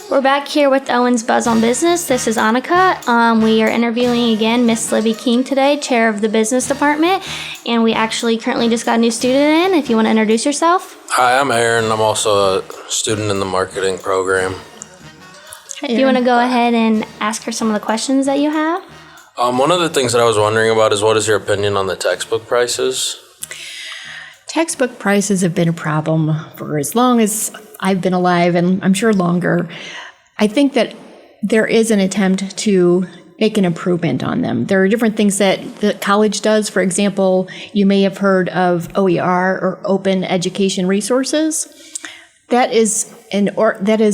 We're back here with Owens Buzz On Business. This is Annika. We are interviewing again Miss Libby King today, chair of the business department, and we actually currently just got a new student in. If you want to introduce yourself. Hi, I'm Aaron. I'm also a student in the marketing program. Do you want to go ahead and ask her some of the questions that you have? One of the things that I was wondering about is what is your opinion on the textbook prices? Textbook prices have been a problem for as long as I've been alive, and I'm sure longer. I think that there is an attempt to make an improvement on them. There are different things that the college does. For example, you may have heard of OER, or Open Education Resources. That is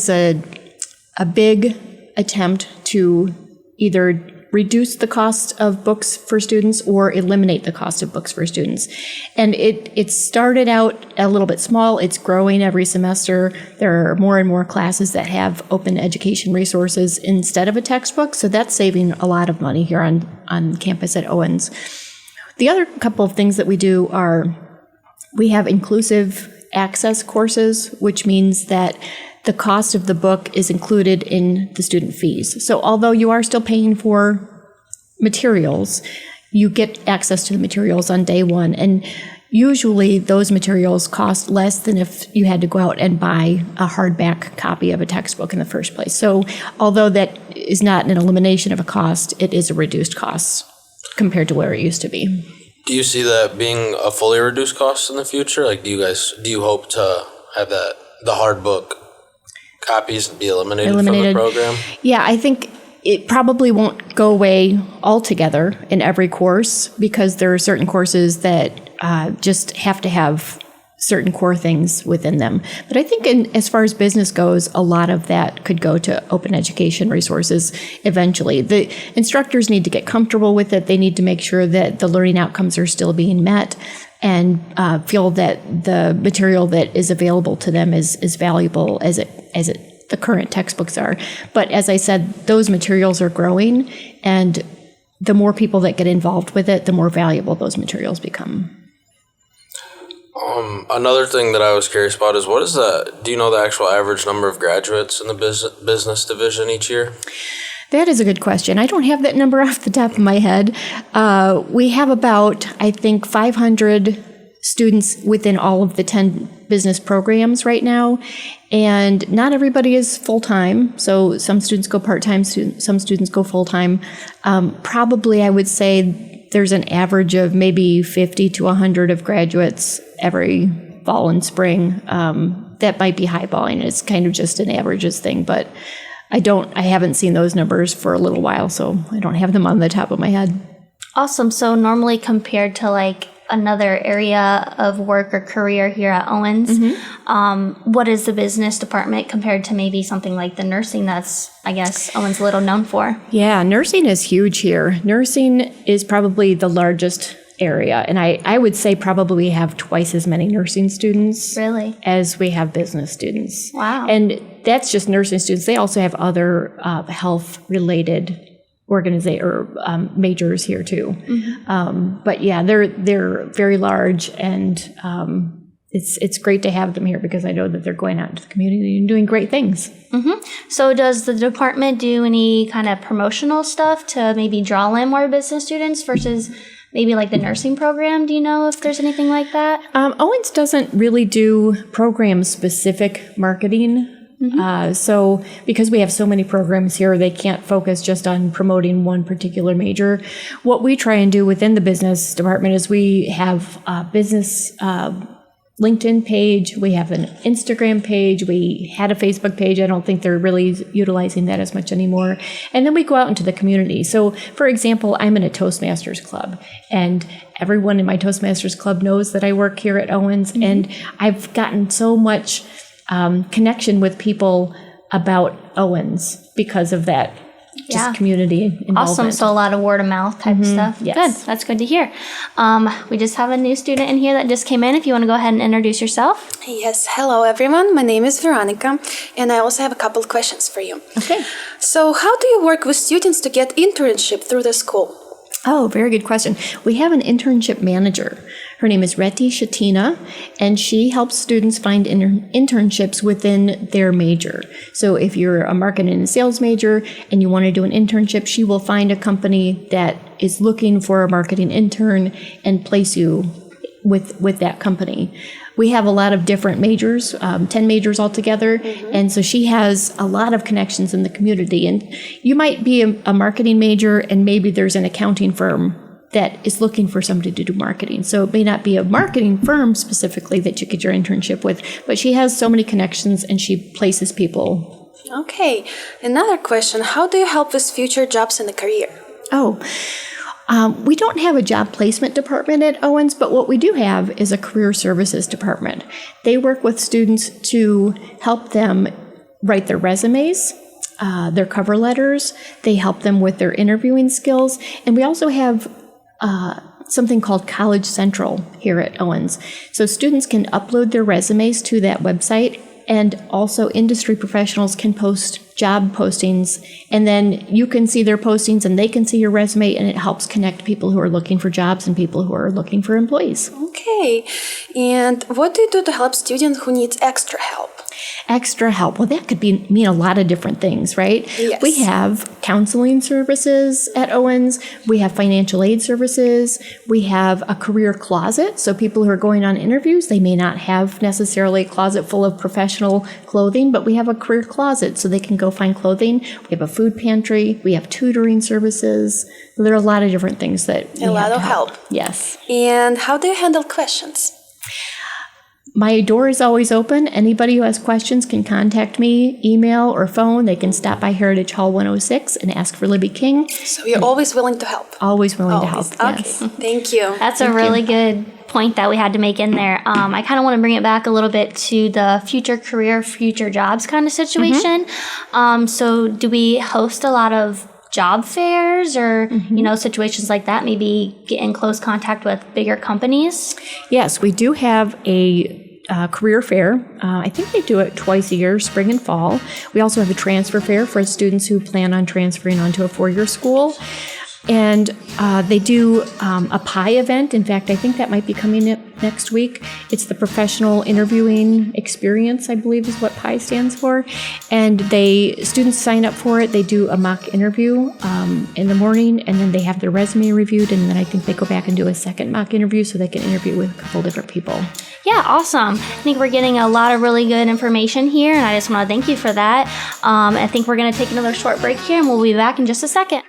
a big attempt to either reduce the cost of books for students or eliminate the cost of books for students. And it started out a little bit small. It's growing every semester. There are more and more classes that have open education resources instead of a textbook. So that's saving a lot of money here on campus at Owens. The other couple of things that we do are we have inclusive access courses, which means that the cost of the book is included in the student fees. So although you are still paying for materials, you get access to the materials on day one. And usually those materials cost less than if you had to go out and buy a hardback copy of a textbook in the first place. So although that is not an elimination of a cost, it is a reduced cost compared to where it used to be. Do you see that being a fully reduced cost in the future? Like, do you hope to have the hard book copies be eliminated from the program? Yeah, I think it probably won't go away altogether in every course, because there are certain courses that just have to have certain core things within them. But I think as far as business goes, a lot of that could go to open education resources eventually. The instructors need to get comfortable with it. They need to make sure that the learning outcomes are still being met, and feel that the material that is available to them is valuable as the current textbooks are. But as I said, those materials are growing, and the more people that get involved with it, the more valuable those materials become. Another thing that I was curious about is do you know the actual average number of graduates in the business division each year? That is a good question. I don't have that number off the top of my head. We have about, I think, 500 students within all of the 10 business programs right now. And not everybody is full-time. So some students go part-time, some students go full-time. Probably, I would say there's an average of maybe 50 to 100 of graduates every fall and spring. That might be highballing. It's kind of just an averages thing, but I haven't seen those numbers for a little while, so I don't have them on the top of my head. Awesome. So normally compared to like another area of work or career here at Owens, what is the business department compared to maybe something like the nursing that's, I guess, Owens a little known for? Yeah, nursing is huge here. Nursing is probably the largest area, and I would say probably have twice as many nursing students as we have business students. Wow. And that's just nursing students. They also have other health-related majors here too. But yeah, they're very large, and it's great to have them here because I know that they're going out into the community and doing great things. So does the department do any kind of promotional stuff to maybe draw in more business students versus maybe like the nursing program? Do you know if there's anything like that? Owens doesn't really do program-specific marketing. So because we have so many programs here, they can't focus just on promoting one particular major. What we try and do within the business department is we have a business LinkedIn page, we have an Instagram page, we had a Facebook page. I don't think they're really utilizing that as much anymore. And then we go out into the community. So, for example, I'm in a Toastmasters club, and everyone in my Toastmasters club knows that I work here at Owens, and I've gotten so much connection with people about Owens because of that community involvement. Awesome. So a lot of word of mouth type of stuff. Yes. Good. That's good to hear. We just have a new student in here that just came in. If you want to go ahead and introduce yourself. Yes. Hello, everyone. My name is Veronica, and I also have a couple of questions for you. Okay. So how do you work with students to get internship through the school? Oh, very good question. We have an internship manager. Her name is Reti Shatina, and she helps students find internships within their major. So if you're a marketing and sales major and you want to do an internship, she will find a company that is looking for a marketing intern and place you with that company. We have a lot of different majors, 10 majors altogether, and so she has a lot of connections in the community. And you might be a marketing major, and maybe there's an accounting firm that is looking for somebody to do marketing. So it may not be a marketing firm specifically that you get your internship with, but she has so many connections and she places people. Okay, another question. How do you help with future jobs in the career? We don't have a job placement department at Owens, but what we do have is a career services department. They work with students to help them write their resumes, their cover letters. They help them with their interviewing skills. And we also have something called College Central here at Owens. So students can upload their resumes to that website, and also industry professionals can post job postings, and then you can see their postings and they can see your resume, and it helps connect people who are looking for jobs and people who are looking for employees. Okay, and what do you do to help students who need extra help? Extra help. Well, that could mean a lot of different things, right? Yes. We have counseling services at Owens. We have financial aid services. We have a career closet. So people who are going on interviews, they may not have necessarily a closet full of professional clothing, but we have a career closet so they can go find clothing. We have a food pantry. We have tutoring services. There are a lot of different things that we A lot have of to help. Yes. And how do you handle questions? My door is always open. Anybody who has questions can contact me, email or phone. They can stop by Heritage Hall 106 and ask for Libby King. So you're always willing to help? Always willing to help, Okay, yes. thank you. That's a really good point that we had to make in there. I kind of want to bring it back a little bit to the future career, future jobs kind of situation. So do we host a lot of job fairs or, situations like that, maybe get in close contact with bigger companies? Yes, we do have a career fair. I think they do it twice a year, spring and fall. We also have a transfer fair for students who plan on transferring onto a four-year school. And they do a PI event. In fact, I think that might be coming up next week. It's the Professional Interviewing Experience, I believe is what PI stands for. And students sign up for it. They do a mock interview in the morning, and then they have their resume reviewed, and then I think they go back and do a second mock interview so they can interview with a couple different people. Yeah, awesome. I think we're getting a lot of really good information here, and I just want to thank you for that. I think we're going to take another short break here, and we'll be back in just a second.